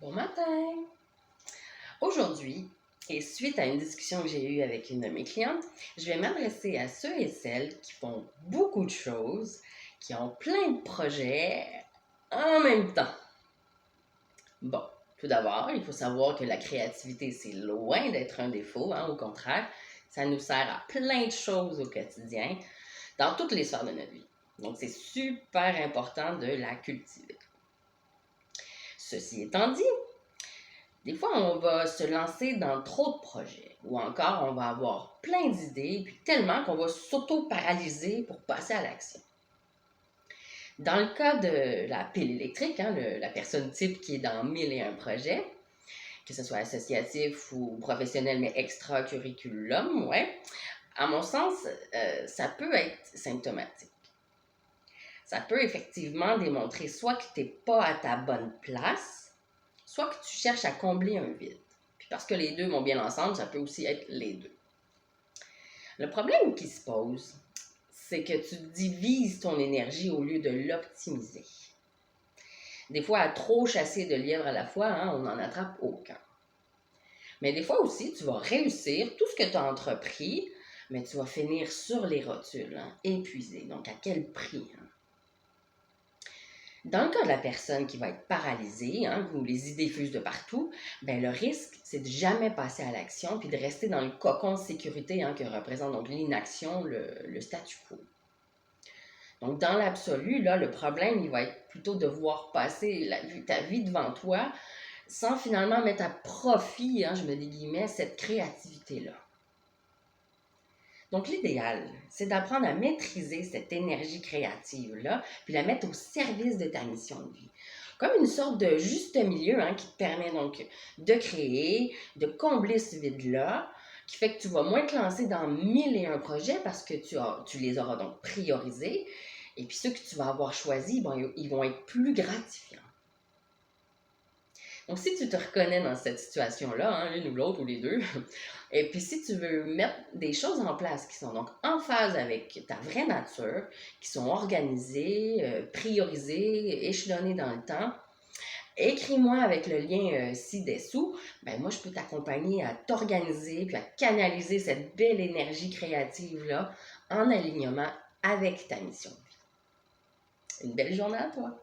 Bon matin! Aujourd'hui, et suite à une discussion que j'ai eue avec une de mes clientes, je vais m'adresser à ceux et celles qui font beaucoup de choses, qui ont plein de projets en même temps. Bon, tout d'abord, il faut savoir que la créativité, c'est loin d'être un défaut, au contraire, ça nous sert à plein de choses au quotidien, dans toutes les sphères de notre vie. Donc, c'est super important de la cultiver. Ceci étant dit, des fois, on va se lancer dans trop de projets ou encore on va avoir plein d'idées, puis tellement qu'on va s'auto-paralyser pour passer à l'action. Dans le cas de la pile électrique, la personne type qui est dans 1001 projets, que ce soit associatif ou professionnel, mais extra-curriculum, ouais, à mon sens, ça peut être symptomatique. Ça peut effectivement démontrer soit que tu n'es pas à ta bonne place, soit que tu cherches à combler un vide. Puis parce que les deux vont bien ensemble, ça peut aussi être les deux. Le problème qui se pose, c'est que tu divises ton énergie au lieu de l'optimiser. Des fois, à trop chasser de lièvres à la fois, on n'en attrape aucun. Mais des fois aussi, tu vas réussir tout ce que tu as entrepris, mais tu vas finir sur les rotules, épuisé. Donc, à quel prix? Dans le cas de la personne qui va être paralysée, où les idées fusent de partout, ben le risque, c'est de jamais passer à l'action puis de rester dans le cocon de sécurité que représente donc l'inaction, le statu quo. Donc, dans l'absolu, là, le problème, il va être plutôt de voir passer ta vie devant toi sans finalement mettre à profit, je mets des guillemets, cette créativité-là. Donc, l'idéal, c'est d'apprendre à maîtriser cette énergie créative-là, puis la mettre au service de ta mission de vie. Comme une sorte de juste milieu qui te permet donc de créer, de combler ce vide-là, qui fait que tu vas moins te lancer dans 1001 projets parce que tu les auras donc priorisés. Et puis ceux que tu vas avoir choisis, ils vont être plus gratifiants. Donc, si tu te reconnais dans cette situation-là, l'une ou l'autre ou les deux, et puis si tu veux mettre des choses en place qui sont donc en phase avec ta vraie nature, qui sont organisées, priorisées, échelonnées dans le temps, écris-moi avec le lien ci-dessous. Ben moi, je peux t'accompagner à t'organiser puis à canaliser cette belle énergie créative-là en alignement avec ta mission. Une belle journée à toi!